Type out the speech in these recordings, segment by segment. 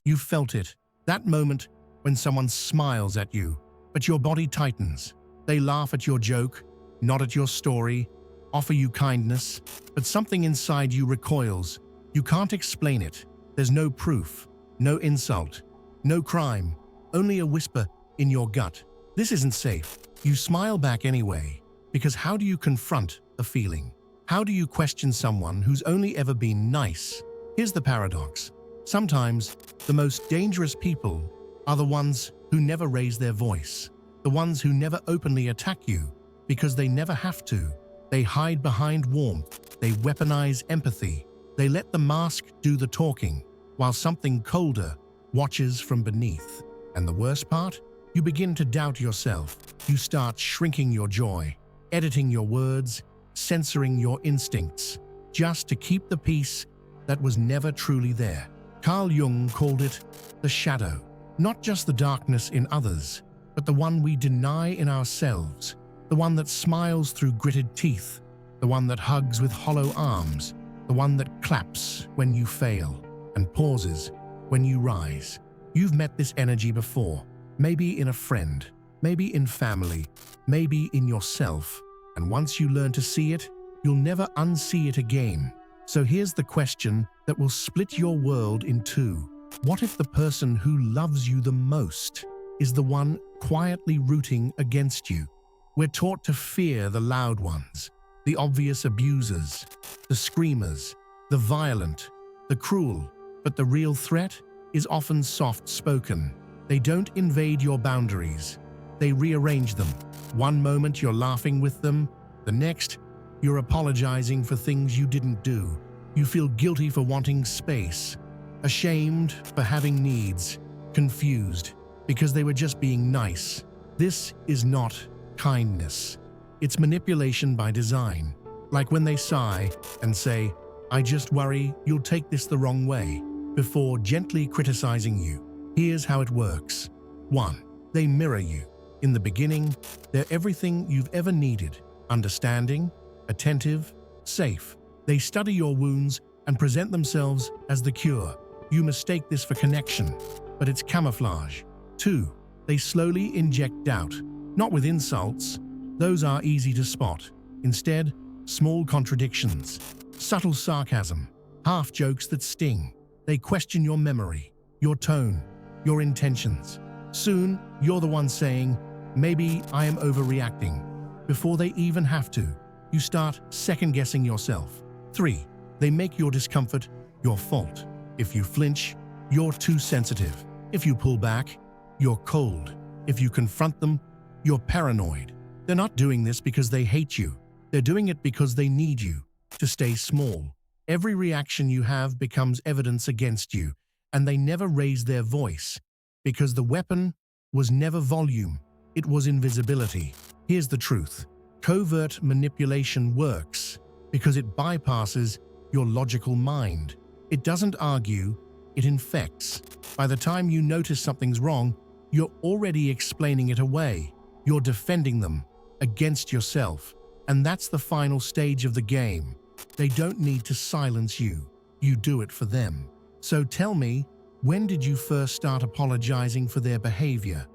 You felt it. That moment when someone smiles at you, but your body tightens. They laugh at your joke, nod at your story, offer you kindness, but something inside you recoils. You can't explain it. There's no proof, no insult, no crime, only a whisper in your gut. This isn't safe. You smile back anyway, because how do you confront a feeling? How do you question someone who's only ever been nice? Here's the paradox. Sometimes the most dangerous people are the ones who never raise their voice, the ones who never openly attack you because they never have to. They hide behind warmth, they weaponize empathy, they let the mask do the talking, while something colder watches from beneath. And the worst part? You begin to doubt yourself. You start shrinking your joy, editing your words, censoring your instincts, just to keep the peace that was never truly there. Carl Jung called it the shadow, not just the darkness in others, but the one we deny in ourselves, the one that smiles through gritted teeth, the one that hugs with hollow arms, the one that claps when you fail and pauses when you rise. You've met this energy before, maybe in a friend, maybe in family, maybe in yourself, and once you learn to see it, you'll never unsee it again. So here's the question that will split your world in two. What if the person who loves you the most is the one quietly rooting against you? We're taught to fear the loud ones, the obvious abusers, the screamers, the violent, the cruel, but the real threat is often soft-spoken. They don't invade your boundaries. They rearrange them. One moment you're laughing with them, the next you're apologizing for things you didn't do. You feel guilty for wanting space, ashamed for having needs, confused because they were just being nice. This is not kindness. It's manipulation by design. Like when they sigh and say, "I just worry you'll take this the wrong way," before gently criticizing you. Here's how it works. 1. They mirror you. In the beginning, they're everything you've ever needed: understanding, attentive, safe. They study your wounds and present themselves as the cure. You mistake this for connection, but it's camouflage. 2. They slowly inject doubt, not with insults. Those are easy to spot. Instead, small contradictions, subtle sarcasm, half-jokes that sting. They question your memory, your tone, your intentions. Soon, you're the one saying, "Maybe I am overreacting," before they even have to. You start second-guessing yourself. 3. They make your discomfort your fault. If you flinch, you're too sensitive. If you pull back, you're cold. If you confront them, you're paranoid. They're not doing this because they hate you. They're doing it because they need you to stay small. Every reaction you have becomes evidence against you, and they never raise their voice because the weapon was never volume, it was invisibility. Here's the truth. Covert manipulation works because it bypasses your logical mind. It doesn't argue, it infects. By the time you notice something's wrong, you're already explaining it away. You're defending them against yourself. And that's the final stage of the game. They don't need to silence you. You do it for them. So tell me, when did you first start apologizing for their behavior?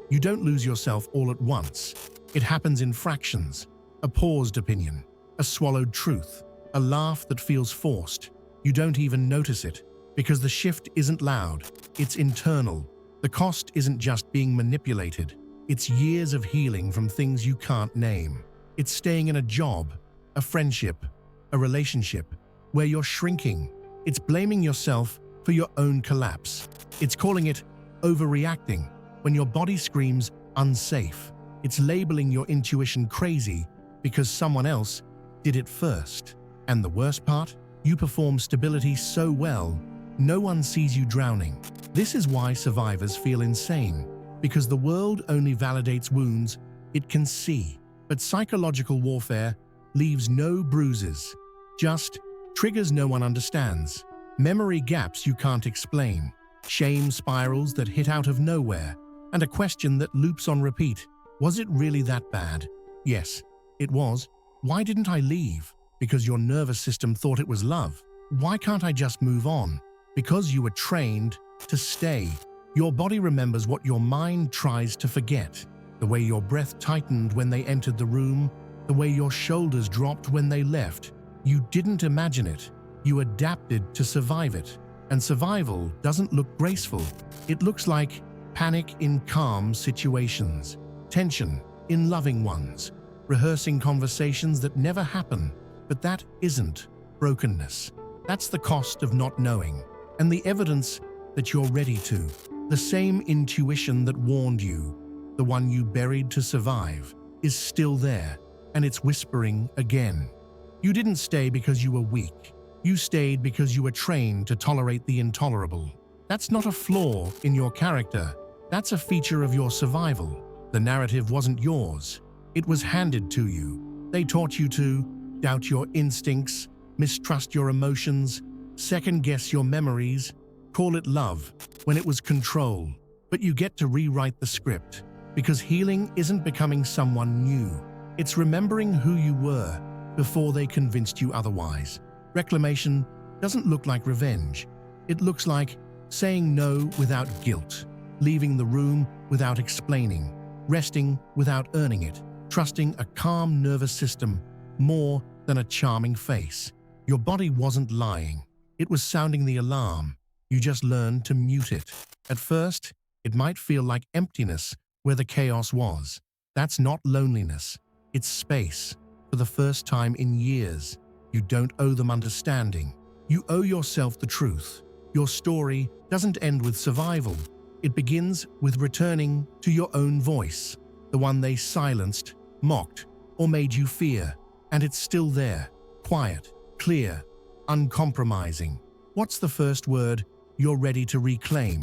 You don't lose yourself all at once. It happens in fractions. A paused opinion, a swallowed truth, a laugh that feels forced. You don't even notice it because the shift isn't loud, it's internal. The cost isn't just being manipulated. It's years of healing from things you can't name. It's staying in a job, a friendship, a relationship where you're shrinking. It's blaming yourself for your own collapse. It's calling it overreacting when your body screams unsafe. It's labeling your intuition crazy because someone else did it first. And the worst part? You perform stability so well, no one sees you drowning. This is why survivors feel insane, because the world only validates wounds it can see. But psychological warfare leaves no bruises, just triggers no one understands, memory gaps you can't explain, shame spirals that hit out of nowhere, and a question that loops on repeat. Was it really that bad? Yes, it was. Why didn't I leave? Because your nervous system thought it was love. Why can't I just move on? Because you were trained to stay. Your body remembers what your mind tries to forget. The way your breath tightened when they entered the room, the way your shoulders dropped when they left. You didn't imagine it. You adapted to survive it. And survival doesn't look graceful. It looks like panic in calm situations, tension in loving ones, rehearsing conversations that never happen. But that isn't brokenness. That's the cost of not knowing, and the evidence that you're ready to. The same intuition that warned you, the one you buried to survive, is still there, and it's whispering again. You didn't stay because you were weak. You stayed because you were trained to tolerate the intolerable. That's not a flaw in your character. That's a feature of your survival. The narrative wasn't yours. It was handed to you. They taught you to doubt your instincts, mistrust your emotions, second-guess your memories, call it love when it was control. But you get to rewrite the script, because healing isn't becoming someone new. It's remembering who you were before they convinced you otherwise. Reclamation doesn't look like revenge. It looks like saying no without guilt, leaving the room without explaining, resting without earning it, trusting a calm nervous system more than a charming face. Your body wasn't lying. It was sounding the alarm. You just learned to mute it. At first, it might feel like emptiness where the chaos was. That's not loneliness. It's space. For the first time in years, you don't owe them understanding. You owe yourself the truth. Your story doesn't end with survival. It begins with returning to your own voice, the one they silenced, mocked, or made you fear. And it's still there, quiet, clear, uncompromising. What's the first word you're ready to reclaim?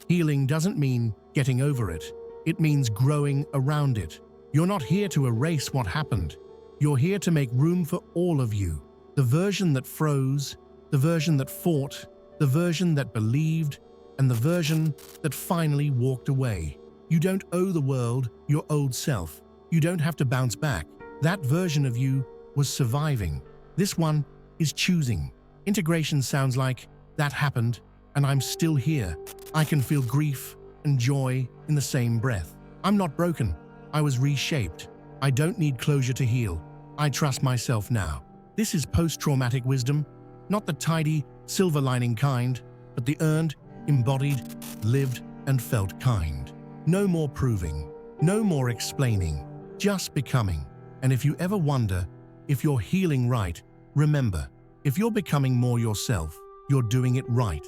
Healing doesn't mean getting over it. It means growing around it. You're not here to erase what happened. You're here to make room for all of you. The version that froze, the version that fought, the version that believed, and the version that finally walked away. You don't owe the world your old self. You don't have to bounce back. That version of you was surviving. This one is choosing. Integration sounds like, that happened, and I'm still here. I can feel grief and joy in the same breath. I'm not broken. I was reshaped. I don't need closure to heal. I trust myself now. This is post-traumatic wisdom, not the tidy, silver lining kind, but the earned, embodied, lived, and felt kind. No more proving, no more explaining, just becoming. And if you ever wonder if you're healing right, remember, if you're becoming more yourself, you're doing it right.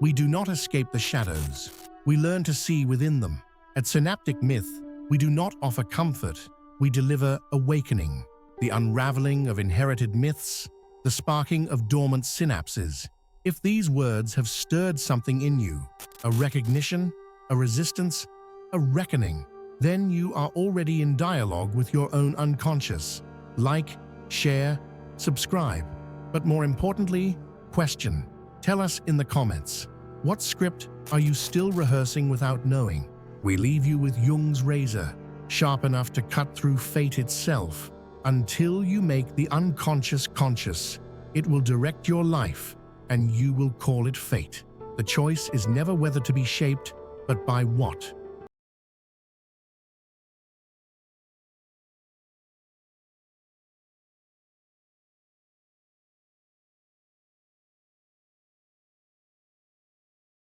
We do not escape the shadows. We learn to see within them. At Synaptic Myth, we do not offer comfort. We deliver awakening, the unraveling of inherited myths, the sparking of dormant synapses. If these words have stirred something in you, a recognition, a resistance, a reckoning, then you are already in dialogue with your own unconscious. Like, share, subscribe, but more importantly, question. Tell us in the comments, what script are you still rehearsing without knowing? We leave you with Jung's razor, sharp enough to cut through fate itself. Until you make the unconscious conscious, it will direct your life, and you will call it fate. The choice is never whether to be shaped, but by what.